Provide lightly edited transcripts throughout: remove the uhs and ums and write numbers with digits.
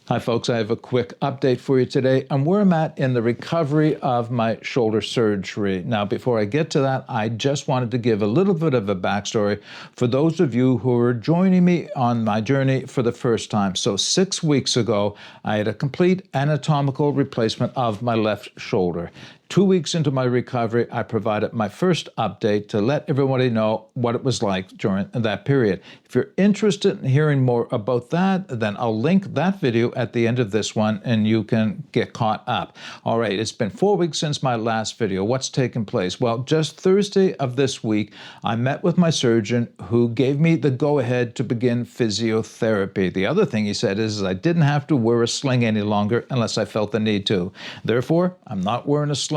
Hi folks, I have a quick update for you today on where I'm at in the recovery of my shoulder surgery. Now, before I get to that, I just wanted to give a little bit of a backstory for those of you who are joining me on my journey for the first time. So 6 weeks ago, I had a complete anatomical replacement of my left shoulder. 2 weeks into my recovery, I provided my first update to let everybody know what it was like during that period. If you're interested in hearing more about that, then I'll link that video at the end of this one and you can get caught up. All right, it's been 4 weeks since my last video. What's taken place? Well, just Thursday of this week, I met with my surgeon who gave me the go-ahead to begin physiotherapy. The other thing he said is I didn't have to wear a sling any longer unless I felt the need to. Therefore, I'm not wearing a sling.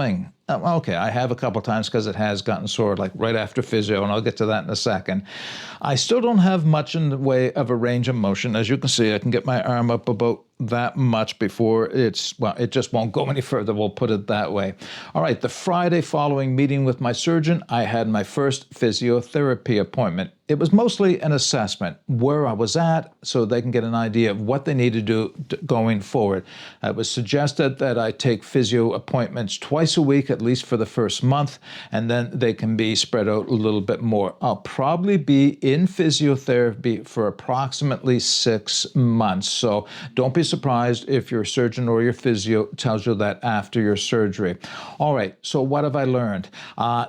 Okay, I have a couple times because it has gotten sore, like right after physio, and I'll get to that in a second. I still don't have much in the way of a range of motion. As you can see, I can get my arm up about that much before it just won't go any further, we'll put it that way. All right, the Friday following meeting with my surgeon, I had my first physiotherapy appointment. It was mostly an assessment, where I was at, so they can get an idea of what they need to do going forward. It was suggested that I take physio appointments twice a week, at least for the first month, and then they can be spread out a little bit more. I'll probably be in physiotherapy for approximately 6 months, so don't be surprised if your surgeon or your physio tells you that after your surgery. All right, so what have I learned?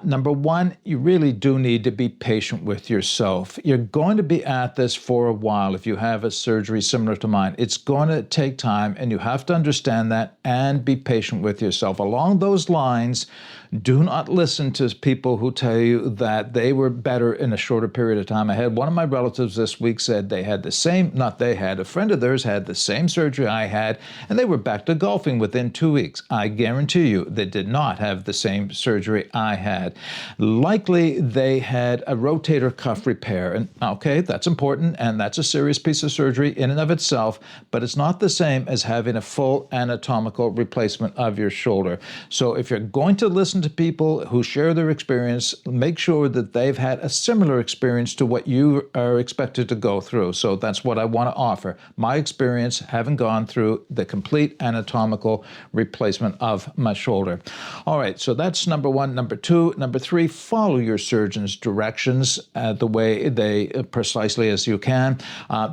Number one, you really do need to be patient with yourself. You're going to be at this for a while if you have a surgery similar to mine. It's going to take time, and you have to understand that and be patient with yourself. Along those lines, do not listen to people who tell you that they were better in a shorter period of time. I had one of my relatives this week said they had the same, a friend of theirs had the same surgery I had, and they were back to golfing within 2 weeks. I guarantee you they did not have the same surgery I had. Likely they had a rotator cuff repair, and okay, that's important, and that's a serious piece of surgery in and of itself, but it's not the same as having a full anatomical replacement of your shoulder. So if you're going to listen to people who share their experience, make sure that they've had a similar experience to what you are expected to go through. So that's what I want to offer. My experience having gone through the complete anatomical replacement of my shoulder. All right, so that's number one. Number two, number three, follow your surgeon's directions the way they precisely as you can.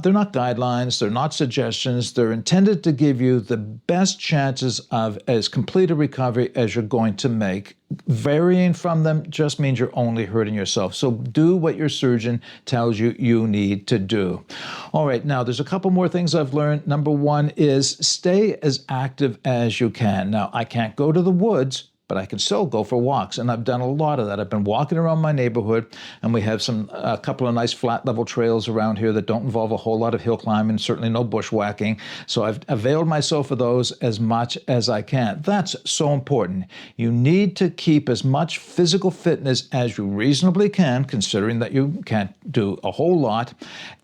They're not guidelines, they're not suggestions, they're intended to give you the best chances of as complete a recovery as you're going to make. Varying from them just means you're only hurting yourself. So do what your surgeon tells you you need to do. All right, now there's a couple more things I've learned. Number one is stay as active as you can. Now, I can't go to the woods, but I can still go for walks, and I've done a lot of that. I've been walking around my neighborhood, and we have a couple of nice flat level trails around here that don't involve a whole lot of hill climbing, certainly no bushwhacking. So I've availed myself of those as much as I can. That's so important. You need to keep as much physical fitness as you reasonably can, considering that you can't do a whole lot.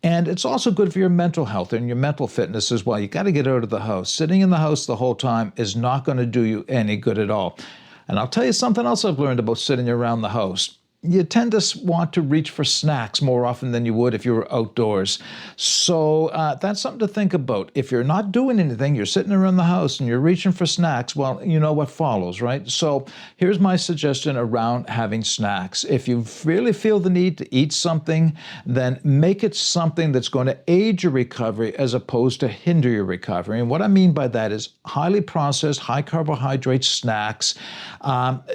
And it's also good for your mental health and your mental fitness as well. You got to get out of the house. Sitting in the house the whole time is not going to do you any good at all. And I'll tell you something else I've learned about sitting around the house. You tend to want to reach for snacks more often than you would if you were outdoors. So that's something to think about. If you're not doing anything, you're sitting around the house and you're reaching for snacks, well, you know what follows, right? So here's my suggestion around having snacks. If you really feel the need to eat something, then make it something that's going to aid your recovery as opposed to hinder your recovery. And what I mean by that is highly processed, high carbohydrate snacks.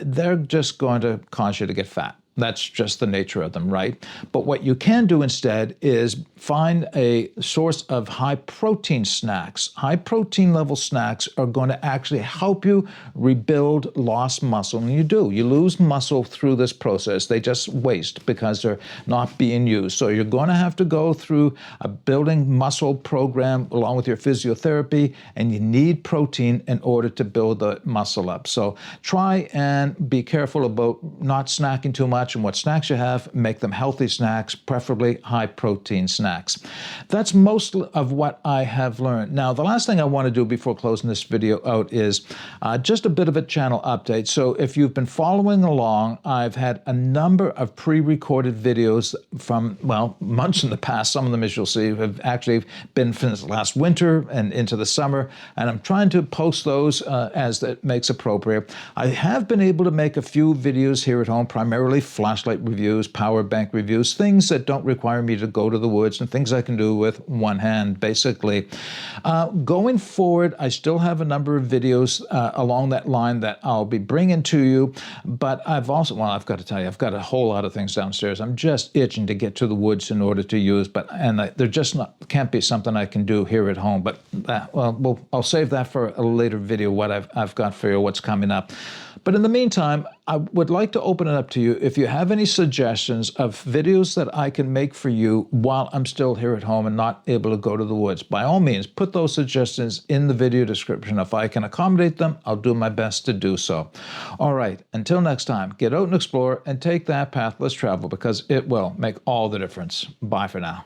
They're just going to cause you to get fat. That's just the nature of them, right? But what you can do instead is find a source of high protein snacks. High protein level snacks are going to actually help you rebuild lost muscle. And you do. You lose muscle through this process. They just waste because they're not being used. So you're going to have to go through a building muscle program along with your physiotherapy, and you need protein in order to build the muscle up. So try and be careful about not snacking too much. much and what snacks you have. Make them healthy snacks, preferably high-protein snacks. That's most of what I have learned. Now, the last thing I want to do before closing this video out is just a bit of a channel update. So if you've been following along, I've had a number of pre-recorded videos from, well, months in the past. Some of them, as you'll see, have actually been since last winter and into the summer, and I'm trying to post those as that makes appropriate. I have been able to make a few videos here at home, primarily flashlight reviews, power bank reviews, things that don't require me to go to the woods and things I can do with one hand, basically. Going forward, I still have a number of videos along that line that I'll be bringing to you, but I've also, well, I've got to tell you, I've got a whole lot of things downstairs. I'm just itching to get to the woods in order to use, they're just not, can't be something I can do here at home. But I'll save that for a later video, what I've got for you, what's coming up. But in the meantime, I would like to open it up to you. If you have any suggestions of videos that I can make for you while I'm still here at home and not able to go to the woods, by all means, put those suggestions in the video description. If I can accommodate them, I'll do my best to do so. All right, until next time, get out and explore and take that path less traveled, because it will make all the difference. Bye for now.